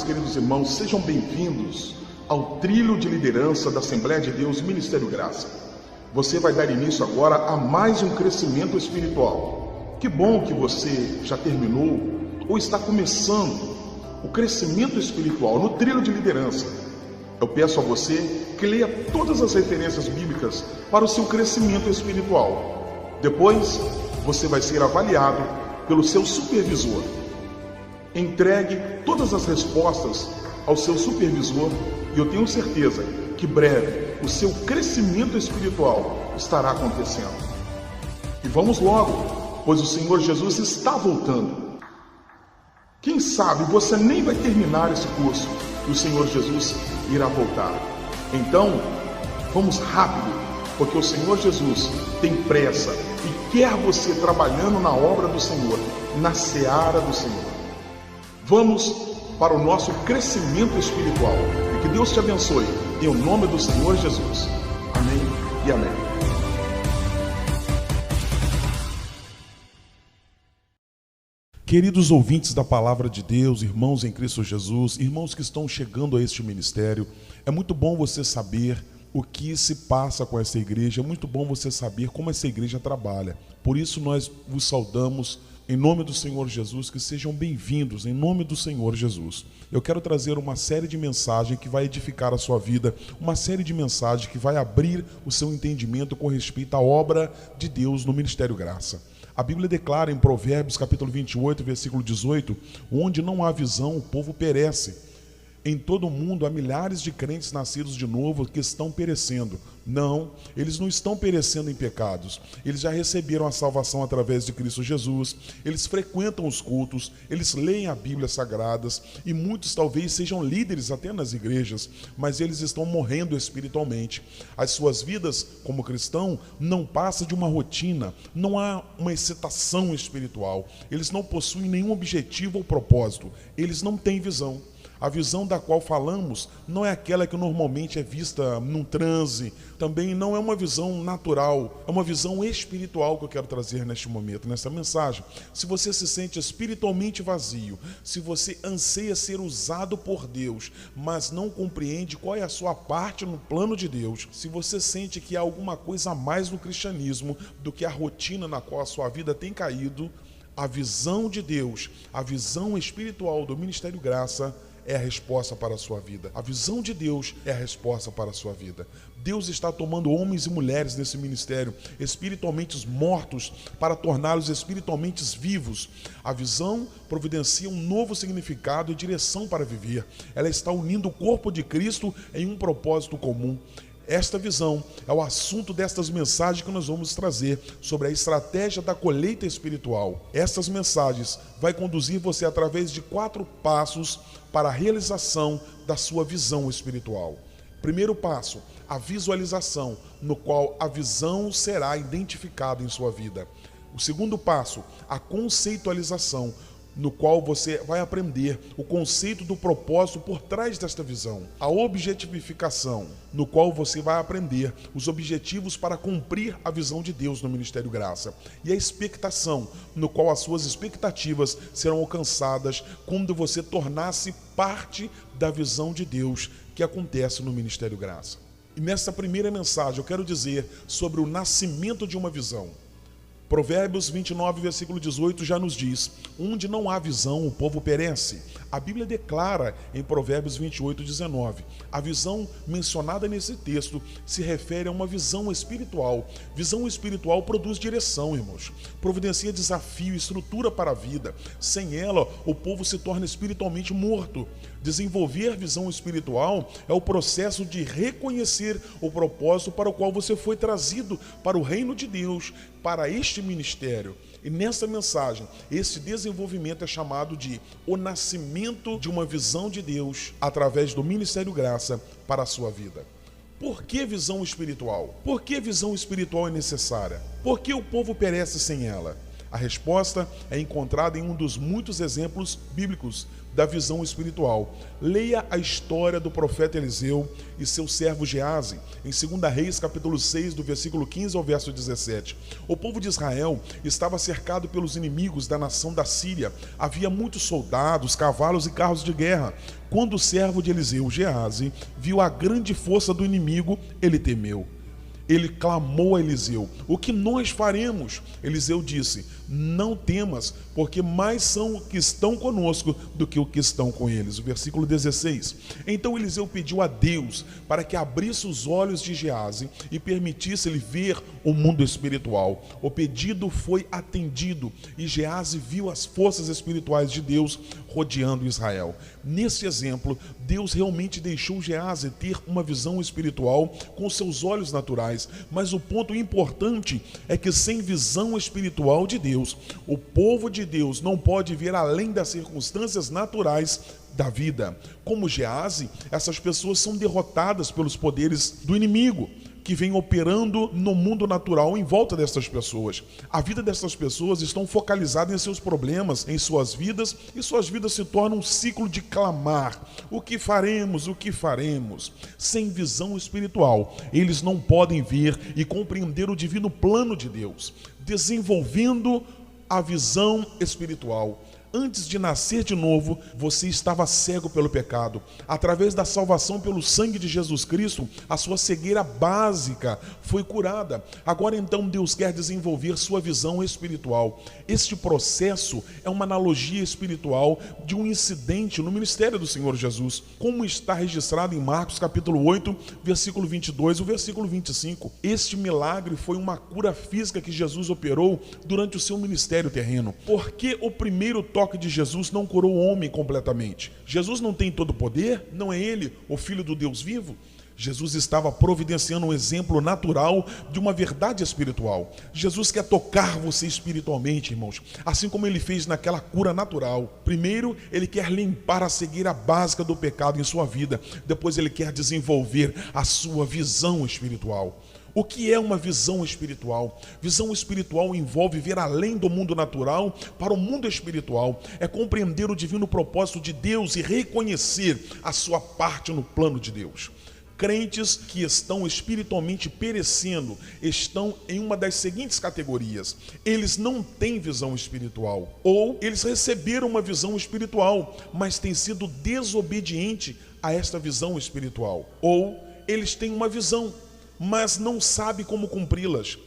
meus queridos irmãos, sejam bem-vindos ao trilho de liderança da Assembleia de Deus Ministério Graça. Você vai dar início agora a mais um crescimento espiritual. Que bom que você já terminou ou está começando o crescimento espiritual no trilho de liderança. Eu peço a você que leia todas as referências bíblicas para o seu crescimento espiritual. Depois, você vai ser avaliado pelo seu supervisor. Entregue todas as respostas ao seu supervisor e eu tenho certeza que breve o seu crescimento espiritual estará acontecendo. E vamos logo, pois o Senhor Jesus está voltando. Quem sabe você nem vai terminar esse curso e o Senhor Jesus irá voltar. Então, vamos rápido, porque o Senhor Jesus tem pressa e quer você trabalhando na obra do Senhor, na seara do Senhor. Vamos para o nosso crescimento espiritual. E que Deus te abençoe, em o nome do Senhor Jesus. Amém e amém. Queridos ouvintes da Palavra de Deus, irmãos em Cristo Jesus, irmãos que estão chegando a este ministério, é muito bom você saber o que se passa com essa igreja, é muito bom você saber como essa igreja trabalha. Por isso nós vos saudamos em nome do Senhor Jesus, que sejam bem-vindos, em nome do Senhor Jesus. Eu quero trazer uma série de mensagens que vai edificar a sua vida, uma série de mensagens que vai abrir o seu entendimento com respeito à obra de Deus no Ministério Graça. A Bíblia declara em Provérbios capítulo 28, versículo 18, onde não há visão, o povo perece. Em todo o mundo há milhares de crentes nascidos de novo que estão perecendo. Não, eles não estão perecendo em pecados. Eles já receberam a salvação através de Cristo Jesus. Eles frequentam os cultos, eles leem a Bíblia Sagradas e muitos talvez sejam líderes até nas igrejas, mas eles estão morrendo espiritualmente. As suas vidas como cristão não passam de uma rotina, não há uma excitação espiritual. Eles não possuem nenhum objetivo ou propósito. Eles não têm visão. A visão da qual falamos não é aquela que normalmente é vista num transe, também não é uma visão natural, é uma visão espiritual que eu quero trazer neste momento, nessa mensagem. Se você se sente espiritualmente vazio, se você anseia ser usado por Deus, mas não compreende qual é a sua parte no plano de Deus, se você sente que há alguma coisa a mais no cristianismo do que a rotina na qual a sua vida tem caído, a visão de Deus, a visão espiritual do Ministério Graça é a resposta para a sua vida. A visão de Deus é a resposta para a sua vida. Deus está tomando homens e mulheres nesse ministério espiritualmente mortos para torná-los espiritualmente vivos. A visão providencia um novo significado e direção para viver. Ela está unindo o corpo de Cristo em um propósito comum. Esta visão é o assunto destas mensagens que nós vamos trazer sobre a estratégia da colheita espiritual. Estas mensagens vai conduzir você através de 4 passos para a realização da sua visão espiritual. Primeiro passo, a visualização, no qual a visão será identificada em sua vida. O segundo passo, a conceitualização, no qual você vai aprender o conceito do propósito por trás desta visão. A objetificação, no qual você vai aprender os objetivos para cumprir a visão de Deus no Ministério Graça. E a expectação, no qual as suas expectativas serão alcançadas quando você tornar-se parte da visão de Deus que acontece no Ministério Graça. E nessa primeira mensagem eu quero dizer sobre o nascimento de uma visão. Provérbios 29, versículo 18 já nos diz, onde não há visão, o povo perece. A Bíblia declara em Provérbios 28, 19, a visão mencionada nesse texto se refere a uma visão espiritual. Visão espiritual produz direção, irmãos, providencia desafio, estrutura para a vida. Sem ela, o povo se torna espiritualmente morto. Desenvolver visão espiritual é o processo de reconhecer o propósito para o qual você foi trazido para o reino de Deus, para este ministério. E nessa mensagem, esse desenvolvimento é chamado de o nascimento de uma visão de Deus através do Ministério Graça para a sua vida. Por que visão espiritual? Por que visão espiritual é necessária? Por que o povo perece sem ela? A resposta é encontrada em um dos muitos exemplos bíblicos da visão espiritual. Leia a história do profeta Eliseu e seu servo Geazi, em 2 Reis, capítulo 6, do versículo 15 ao verso 17. O povo de Israel estava cercado pelos inimigos da nação da Síria. Havia muitos soldados, cavalos e carros de guerra. Quando o servo de Eliseu, Geazi, viu a grande força do inimigo, ele temeu. Ele clamou a Eliseu: o que nós faremos? Eliseu disse: não temas, porque mais são os que estão conosco do que os que estão com eles. O versículo 16. Então Eliseu pediu a Deus para que abrisse os olhos de Geazi e permitisse ele ver o mundo espiritual. O pedido foi atendido e Geazi viu as forças espirituais de Deus rodeando Israel. Nesse exemplo, Deus realmente deixou Geazi ter uma visão espiritual com seus olhos naturais, mas o ponto importante é que sem visão espiritual de Deus, o povo de Deus não pode ver além das circunstâncias naturais da vida. Como Geazi, essas pessoas são derrotadas pelos poderes do inimigo que vem operando no mundo natural em volta dessas pessoas. A vida dessas pessoas estão focalizadas em seus problemas, em suas vidas, e suas vidas se tornam um ciclo de clamar: o que faremos, o que faremos? Sem visão espiritual, eles não podem ver e compreender o divino plano de Deus. Desenvolvendo a visão espiritual, antes de nascer de novo, você estava cego pelo pecado. Através da salvação pelo sangue de Jesus Cristo, a sua cegueira básica foi curada. Agora então Deus quer desenvolver sua visão espiritual. Este processo é uma analogia espiritual de um incidente no ministério do Senhor Jesus, como está registrado em Marcos capítulo 8, versículo 22 e o versículo 25. Este milagre foi uma cura física que Jesus operou durante o seu ministério terreno. Porque o primeiro toque de Jesus não curou o homem completamente? Jesus não tem todo o poder? Não é ele o Filho do Deus vivo? Jesus estava providenciando um exemplo natural de uma verdade espiritual. Jesus quer tocar você espiritualmente, irmãos, assim como ele fez naquela cura natural. Primeiro, ele quer limpar a cegueira básica do pecado em sua vida. Depois, ele quer desenvolver a sua visão espiritual. O que é uma visão espiritual? Visão espiritual envolve ver além do mundo natural para o mundo espiritual. É compreender o divino propósito de Deus e reconhecer a sua parte no plano de Deus. Crentes que estão espiritualmente perecendo estão em uma das seguintes categorias: eles não têm visão espiritual, ou eles receberam uma visão espiritual, mas têm sido desobedientes a esta visão espiritual, ou eles têm uma visão, mas não sabem como cumpri-las.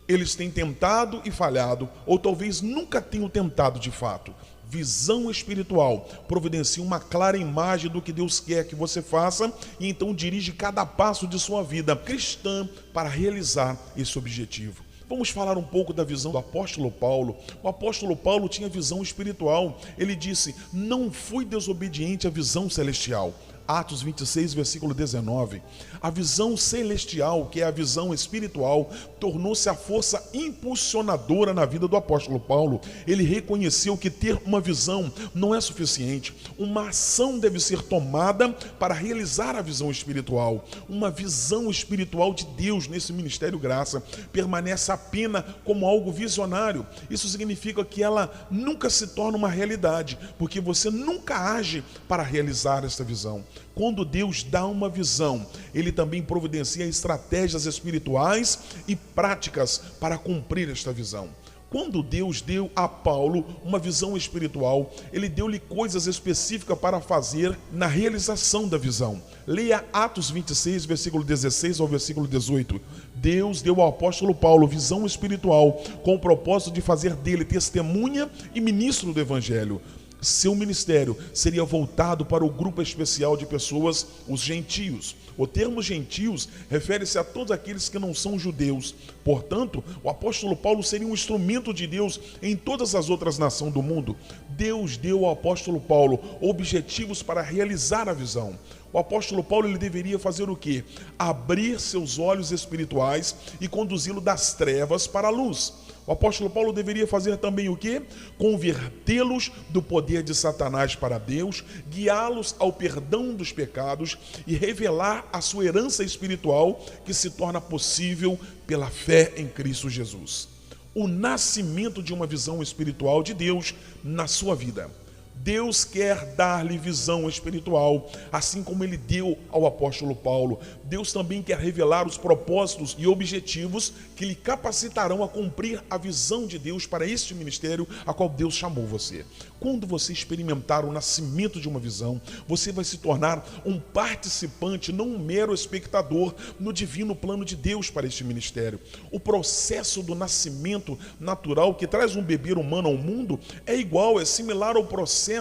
Eles têm tentado e falhado, ou talvez nunca tenham tentado de fato. Visão espiritual providencia uma clara imagem do que Deus quer que você faça e então dirige cada passo de sua vida cristã para realizar esse objetivo. Vamos falar um pouco da visão do apóstolo Paulo. O apóstolo Paulo tinha visão espiritual. Ele disse: não fui desobediente à visão celestial. Atos 26, versículo 19. A visão celestial, que é a visão espiritual, tornou-se a força impulsionadora na vida do apóstolo Paulo. Ele reconheceu que ter uma visão não é suficiente. Uma ação deve ser tomada para realizar a visão espiritual. Uma visão espiritual de Deus nesse ministério Graça permanece apenas como algo visionário. Isso significa que ela nunca se torna uma realidade, porque você nunca age para realizar essa visão. Quando Deus dá uma visão, Ele também providencia estratégias espirituais e práticas para cumprir esta visão. Quando Deus deu a Paulo uma visão espiritual, Ele deu-lhe coisas específicas para fazer na realização da visão. Leia Atos 26, versículo 16 ao versículo 18. Deus deu ao apóstolo Paulo visão espiritual com o propósito de fazer dele testemunha e ministro do Evangelho. Seu ministério seria voltado para o grupo especial de pessoas, os gentios. O termo gentios refere-se a todos aqueles que não são judeus. Portanto, o apóstolo Paulo seria um instrumento de Deus em todas as outras nações do mundo. Deus deu ao apóstolo Paulo objetivos para realizar a visão. O apóstolo Paulo ele deveria fazer o quê? Abrir seus olhos espirituais e conduzi-lo das trevas para a luz. O apóstolo Paulo deveria fazer também o quê? Convertê-los do poder de Satanás para Deus, guiá-los ao perdão dos pecados e revelar a sua herança espiritual que se torna possível pela fé em Cristo Jesus. o nascimento de uma visão espiritual de Deus na sua vida. Deus quer dar-lhe visão espiritual, assim como ele deu ao apóstolo Paulo. Deus também quer revelar os propósitos e objetivos que lhe capacitarão a cumprir a visão de Deus para este ministério a qual Deus chamou você. Quando você experimentar o nascimento de uma visão, você vai se tornar um participante, não um mero espectador, no divino plano de Deus para este ministério. O processo do nascimento natural que traz um bebê humano ao mundo é igual, é similar ao processo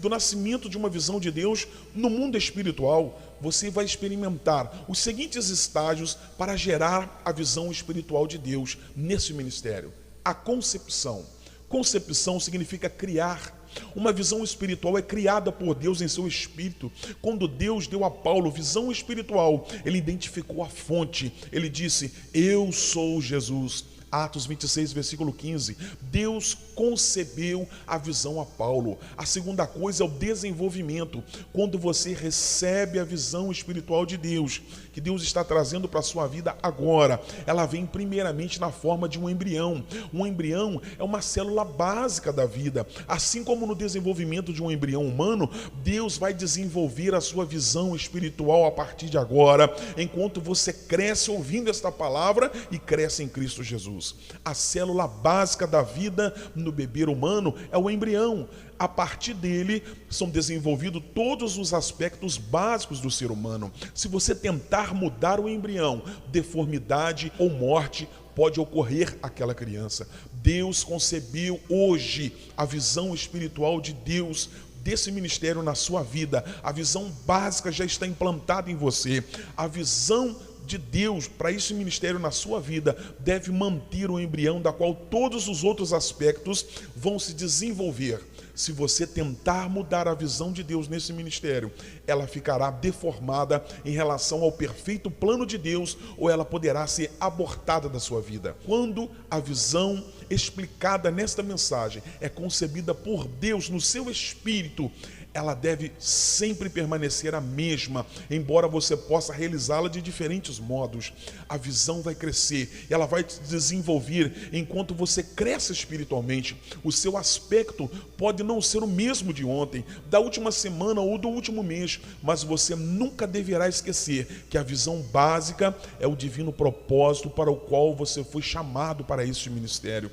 do nascimento de uma visão de Deus no mundo espiritual. Você vai experimentar os seguintes estágios para gerar a visão espiritual de Deus nesse ministério. A concepção. Concepção significa criar. Uma visão espiritual é criada por Deus em seu espírito. Quando Deus deu a Paulo visão espiritual, ele identificou a fonte. Ele disse: eu sou Jesus. Atos 26, versículo 15. Deus concebeu a visão a Paulo. A segunda coisa é o desenvolvimento. Quando você recebe a visão espiritual de Deus, que Deus está trazendo para a sua vida agora, ela vem primeiramente na forma de um embrião. Um embrião é uma célula básica da vida. Assim como no desenvolvimento de um embrião humano, Deus vai desenvolver a sua visão espiritual a partir de agora, enquanto você cresce ouvindo esta palavra e cresce em Cristo Jesus. A célula básica da vida no bebê humano é o embrião. A partir dele são desenvolvidos todos os aspectos básicos do ser humano. Se você tentar mudar o embrião, deformidade ou morte pode ocorrer àquela criança. Deus concebeu hoje a visão espiritual de Deus desse ministério na sua vida. A visão básica já está implantada em você. A visão de Deus para esse ministério na sua vida deve manter o embrião da qual todos os outros aspectos vão se desenvolver. Se você tentar mudar a visão de Deus nesse ministério, ela ficará deformada em relação ao perfeito plano de Deus, ou ela poderá ser abortada da sua vida. Quando a visão explicada nesta mensagem é concebida por Deus no seu espírito, ela deve sempre permanecer a mesma, embora você possa realizá-la de diferentes modos. A visão vai crescer, ela vai se desenvolver enquanto você cresce espiritualmente. O seu aspecto pode não ser o mesmo de ontem, da última semana ou do último mês, mas você nunca deverá esquecer que a visão básica é o divino propósito para o qual você foi chamado para este ministério.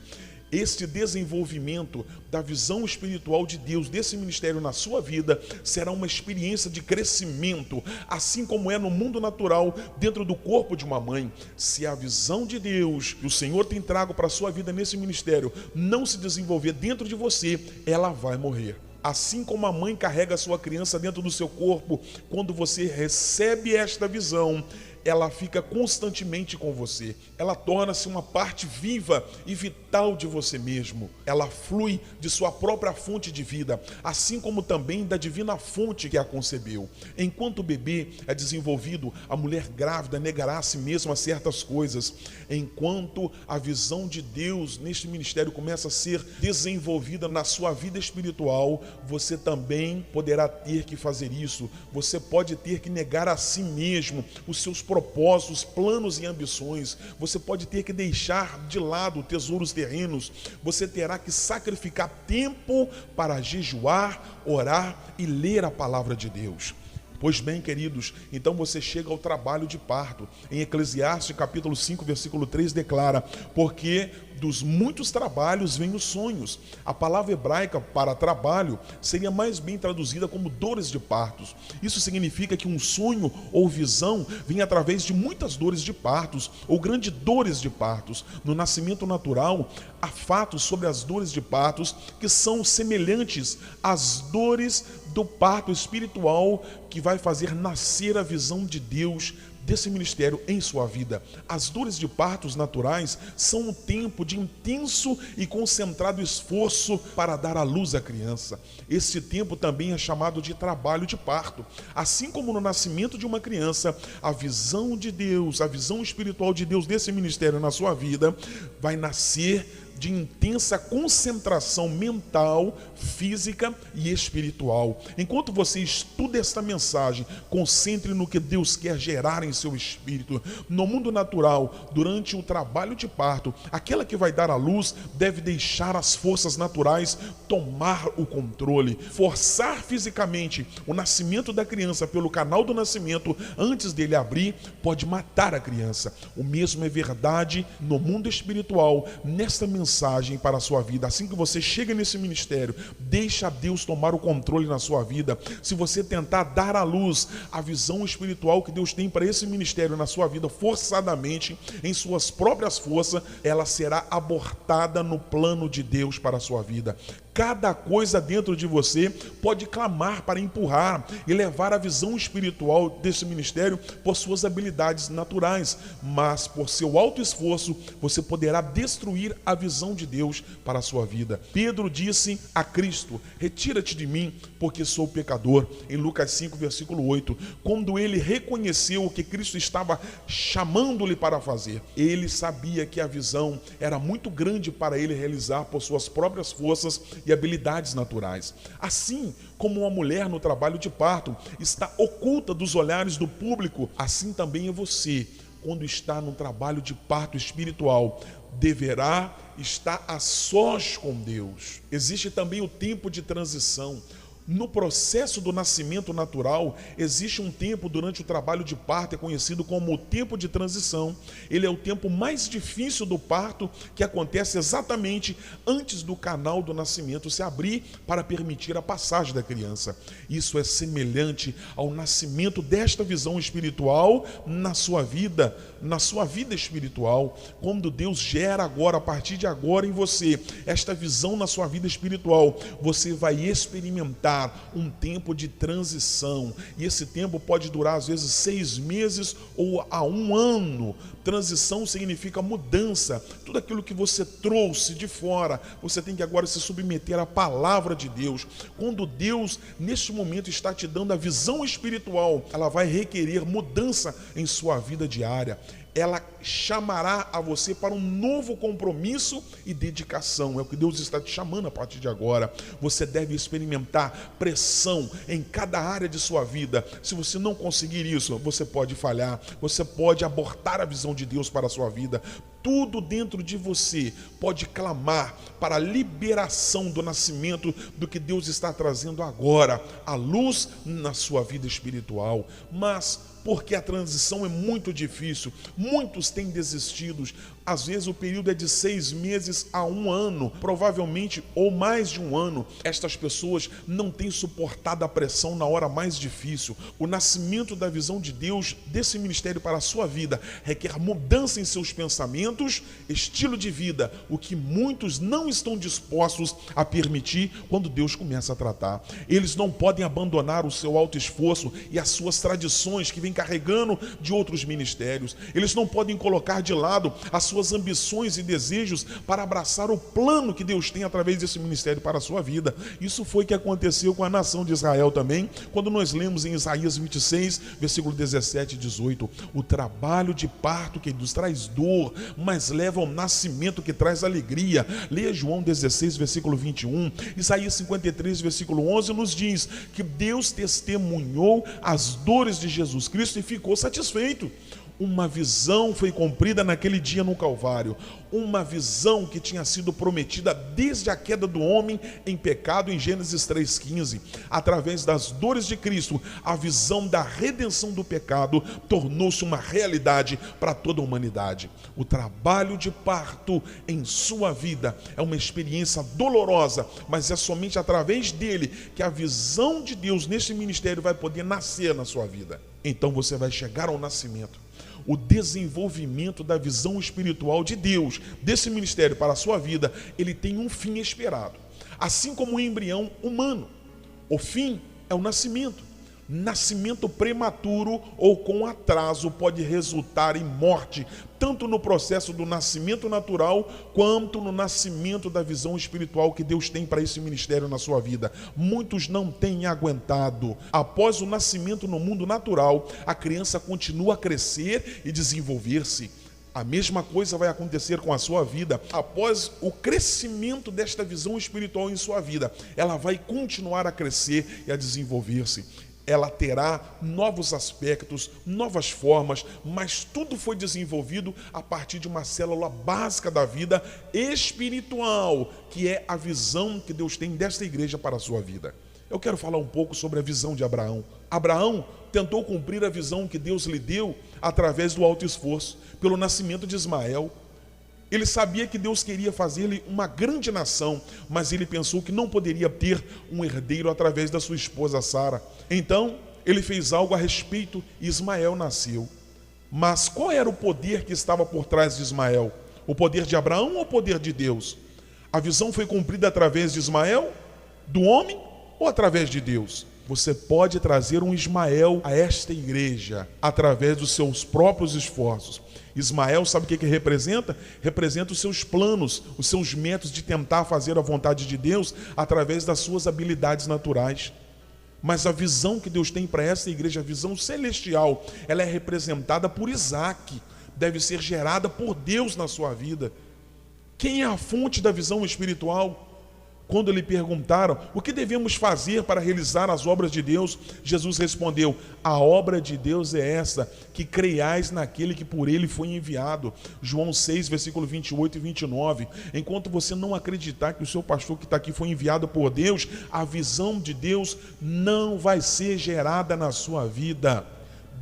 Este desenvolvimento da visão espiritual de Deus, desse ministério na sua vida, será uma experiência de crescimento, assim como é no mundo natural, dentro do corpo de uma mãe. Se a visão de Deus que o Senhor tem trago para a sua vida nesse ministério não se desenvolver dentro de você, ela vai morrer. Assim como a mãe carrega a sua criança dentro do seu corpo, quando você recebe esta visão, ela fica constantemente com você. Ela torna-se uma parte viva e vital de você mesmo. Ela flui de sua própria fonte de vida, assim como também da divina fonte que a concebeu. Enquanto o bebê é desenvolvido, a mulher grávida negará a si mesma certas coisas. Enquanto a visão de Deus neste ministério começa a ser desenvolvida na sua vida espiritual, você também poderá ter que fazer isso. Você pode ter que negar a si mesmo os seus propósitos, planos e ambições. Você pode ter que deixar de lado tesouros terrenos. Você terá que sacrificar tempo para jejuar, orar e ler a palavra de Deus. Pois bem, queridos, então você chega ao trabalho de parto. Em Eclesiastes capítulo 5, versículo 3 declara: porque dos muitos trabalhos vêm os sonhos. A palavra hebraica para trabalho seria mais bem traduzida como dores de partos. Isso significa que um sonho ou visão vem através de muitas dores de partos ou grandes dores de partos. No nascimento natural, há fatos sobre as dores de partos que são semelhantes às dores do parto espiritual que vai fazer nascer a visão de Deus desse ministério em sua vida. As dores de partos naturais são um tempo de intenso e concentrado esforço para dar à luz à criança. Esse tempo também é chamado de trabalho de parto. Assim como no nascimento de uma criança, a visão de Deus, a visão espiritual de Deus desse ministério na sua vida vai nascer de intensa concentração mental, física e espiritual. Enquanto você estuda esta mensagem, concentre no que Deus quer gerar em em seu espírito. No mundo natural, durante o trabalho de parto, aquela que vai dar à luz deve deixar as forças naturais tomar o controle. Forçar fisicamente o nascimento da criança pelo canal do nascimento antes dele abrir pode matar a criança. O mesmo é verdade no mundo espiritual. Nesta mensagem para a sua vida, assim que você chega nesse ministério, deixa Deus tomar o controle na sua vida. Se você tentar dar à luz a visão espiritual que Deus tem para esse ministério na sua vida forçadamente, em suas próprias forças, ela será abortada no plano de Deus para a sua vida. Cada coisa dentro de você pode clamar para empurrar e levar a visão espiritual desse ministério por suas habilidades naturais, mas por seu alto esforço você poderá destruir a visão de Deus para a sua vida. Pedro disse a Cristo: retira-te de mim, porque sou pecador, em Lucas 5, versículo 8. Quando ele reconheceu o que Cristo estava chamando-lhe para fazer, ele sabia que a visão era muito grande para ele realizar por suas próprias forças e habilidades naturais. Assim como uma mulher no trabalho de parto está oculta dos olhares do público, assim também é você, quando está no trabalho de parto espiritual, deverá estar a sós com Deus. Existe também o tempo de transição. No processo do nascimento natural, existe um tempo durante o trabalho de parto, é conhecido como o tempo de transição. Ele é o tempo mais difícil do parto, que acontece exatamente antes do canal do nascimento se abrir para permitir a passagem da criança. Isso é semelhante ao nascimento desta visão espiritual na sua vida espiritual. Quando Deus gera agora, a partir de agora em você, esta visão na sua vida espiritual, você vai experimentar um tempo de transição, e esse tempo pode durar às vezes 6 meses ou a 1 ano. Transição significa mudança. Tudo aquilo que você trouxe de fora, você tem que agora se submeter à palavra de Deus. Quando Deus neste momento está te dando a visão espiritual, ela vai requerer mudança em sua vida diária. Ela chamará a você para um novo compromisso e dedicação. É o que Deus está te chamando a partir de agora. Você deve experimentar pressão em cada área de sua vida. Se você não conseguir isso, você pode falhar, você pode abortar a visão de Deus para a sua vida. Tudo dentro de você pode clamar para a liberação do nascimento do que Deus está trazendo agora, a luz na sua vida espiritual. Mas porque a transição é muito difícil, muitos têm desistido. Às vezes o período é de 6 meses a 1 ano, provavelmente, ou mais de 1 ano. Estas pessoas não têm suportado a pressão na hora mais difícil. O nascimento da visão de Deus, desse ministério para a sua vida, requer mudança em seus pensamentos, estilo de vida, o que muitos não estão dispostos a permitir quando Deus começa a tratar. Eles não podem abandonar o seu alto esforço e as suas tradições que vêm carregando de outros ministérios. Eles não podem colocar de lado as suas ambições e desejos para abraçar o plano que Deus tem através desse ministério para a sua vida. Isso foi o que aconteceu com a nação de Israel também, quando nós lemos em Isaías 26, versículo 17 e 18, o trabalho de parto que nos traz dor, mas leva ao nascimento que traz alegria. Leia João 16, versículo 21, Isaías 53, versículo 11, nos diz que Deus testemunhou as dores de Jesus Cristo e ficou satisfeito. Uma visão foi cumprida naquele dia no Calvário, uma visão que tinha sido prometida desde a queda do homem em pecado em Gênesis 3,15. Através das dores de Cristo, a visão da redenção do pecado tornou-se uma realidade para toda a humanidade. O trabalho de parto em sua vida é uma experiência dolorosa, mas é somente através dele que a visão de Deus nesse ministério vai poder nascer na sua vida. Então você vai chegar ao nascimento. O desenvolvimento da visão espiritual de Deus, desse ministério para a sua vida, ele tem um fim esperado. Assim como o embrião humano, o fim é o nascimento. Nascimento prematuro ou com atraso pode resultar em morte, tanto no processo do nascimento natural, quanto no nascimento da visão espiritual que Deus tem para esse ministério na sua vida. Muitos não têm aguentado. Após o nascimento no mundo natural, a criança continua a crescer e desenvolver-se. A mesma coisa vai acontecer com a sua vida. Após o crescimento desta visão espiritual em sua vida, ela vai continuar a crescer e a desenvolver-se. ela terá novos aspectos, novas formas, mas tudo foi desenvolvido a partir de uma célula básica da vida espiritual, que é a visão que Deus tem desta igreja para a sua vida. Eu quero falar um pouco sobre a visão de Abraão. Abraão tentou cumprir a visão que Deus lhe deu através do alto esforço, pelo nascimento de Ismael. Ele sabia que Deus queria fazer-lhe uma grande nação, mas ele pensou que não poderia ter um herdeiro através da sua esposa Sara. Então, ele fez algo a respeito e Ismael nasceu. Mas qual era o poder que estava por trás de Ismael? O poder de Abraão ou o poder de Deus? A visão foi cumprida através de Ismael, do homem ou através de Deus? Você pode trazer um Ismael a esta igreja através dos seus próprios esforços. Ismael, sabe o que representa? Representa os seus planos, os seus métodos de tentar fazer a vontade de Deus através das suas habilidades naturais. Mas a visão que Deus tem para essa igreja, a visão celestial, ela é representada por Isaac, deve ser gerada por Deus na sua vida. Quem é a fonte da visão espiritual? Quando lhe perguntaram o que devemos fazer para realizar as obras de Deus, Jesus respondeu: a obra de Deus é essa, que creiais naquele que por ele foi enviado. João 6, versículo 28 e 29. Enquanto você não acreditar que o seu pastor que está aqui foi enviado por Deus, a visão de Deus não vai ser gerada na sua vida.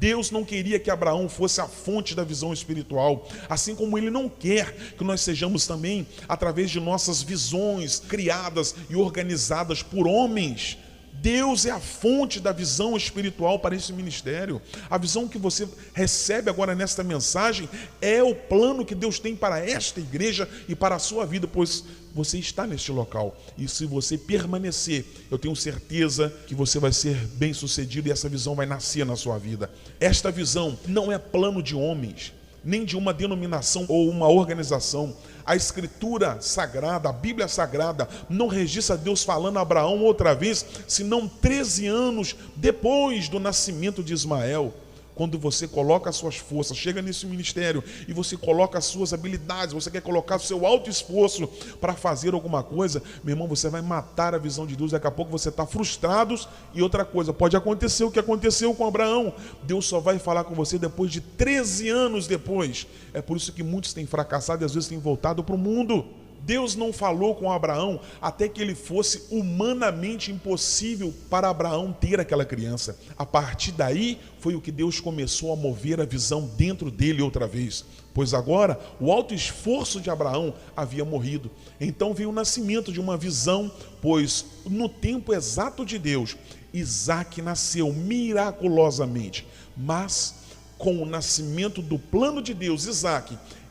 Deus não queria que Abraão fosse a fonte da visão espiritual, assim como Ele não quer que nós sejamos também, através de nossas visões criadas e organizadas por homens. Deus é a fonte da visão espiritual para esse ministério. A visão que você recebe agora nesta mensagem é o plano que Deus tem para esta igreja e para a sua vida, pois você está neste local. E se você permanecer, eu tenho certeza que você vai ser bem sucedido e essa visão vai nascer na sua vida. Esta visão não é plano de homens, nem de uma denominação ou uma organização. A Escritura Sagrada, a Bíblia Sagrada, não registra Deus falando a Abraão outra vez, senão 13 anos depois do nascimento de Ismael. Quando você coloca as suas forças, chega nesse ministério e você coloca as suas habilidades, você quer colocar o seu alto esforço para fazer alguma coisa, meu irmão, você vai matar a visão de Deus. Daqui a pouco você está frustrado. E outra coisa, pode acontecer o que aconteceu com Abraão. Deus só vai falar com você depois de 13 anos depois. É por isso que muitos têm fracassado e às vezes têm voltado para o mundo. Deus não falou com Abraão até que ele fosse humanamente impossível para Abraão ter aquela criança. A partir daí foi o que Deus começou a mover a visão dentro dele outra vez. Pois agora o alto esforço de Abraão havia morrido. Então veio o nascimento de uma visão, pois no tempo exato de Deus, Isaac nasceu miraculosamente. Mas com o nascimento do plano de Deus,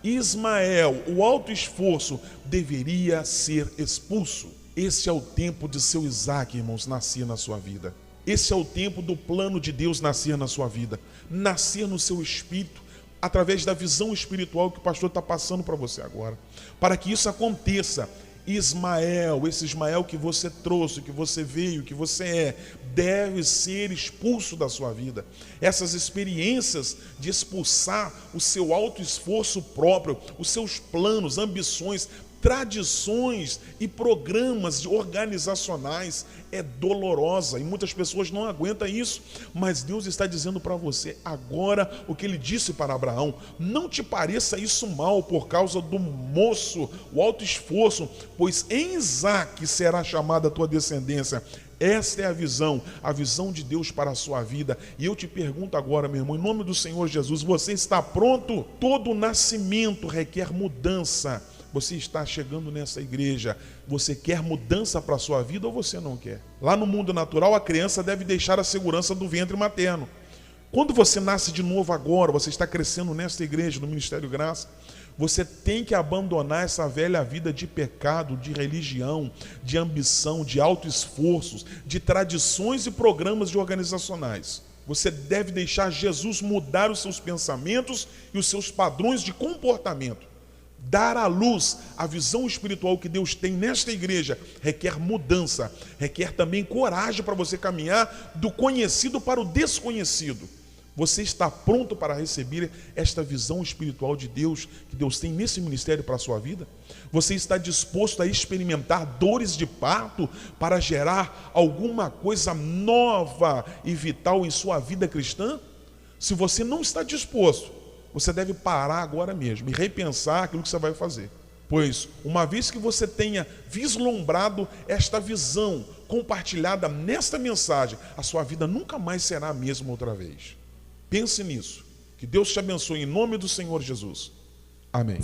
Ismael, o alto esforço, deveria ser expulso. Esse é o tempo de seu Isaac, irmãos, nascer na sua vida. Esse é o tempo do plano de Deus nascer na sua vida. Nascer no seu espírito, através da visão espiritual que o pastor está passando para você agora. Para que isso aconteça, Ismael, esse Ismael que você trouxe, que você veio, que você é, deve ser expulso da sua vida. Essas experiências de expulsar o seu alto esforço próprio, os seus planos, ambições, tradições e programas organizacionais é dolorosa e muitas pessoas não aguentam isso, mas Deus está dizendo para você agora o que ele disse para Abraão: não te pareça isso mal por causa do moço, o alto esforço, pois em Isaque será chamada a tua descendência. Esta é a visão de Deus para a sua vida. E eu te pergunto agora, meu irmão, em nome do Senhor Jesus, você está pronto? Todo nascimento requer mudança. Você está chegando nessa igreja, você quer mudança para a sua vida ou você não quer? Lá no mundo natural, a criança deve deixar a segurança do ventre materno. Quando você nasce de novo agora, você está crescendo nesta igreja, no Ministério Graça, você tem que abandonar essa velha vida de pecado, de religião, de ambição, de alto esforços, de tradições e programas organizacionais. Você deve deixar Jesus mudar os seus pensamentos e os seus padrões de comportamento. Dar à luz a visão espiritual que Deus tem nesta igreja requer mudança, requer também coragem para você caminhar do conhecido para o desconhecido. Você está pronto para receber esta visão espiritual de Deus, que Deus tem nesse ministério para a sua vida? Você está disposto a experimentar dores de parto para gerar alguma coisa nova e vital em sua vida cristã? Se você não está disposto, você deve parar agora mesmo e repensar aquilo que você vai fazer. Pois, uma vez que você tenha vislumbrado esta visão compartilhada nesta mensagem, a sua vida nunca mais será a mesma outra vez. Pense nisso. Que Deus te abençoe em nome do Senhor Jesus. Amém.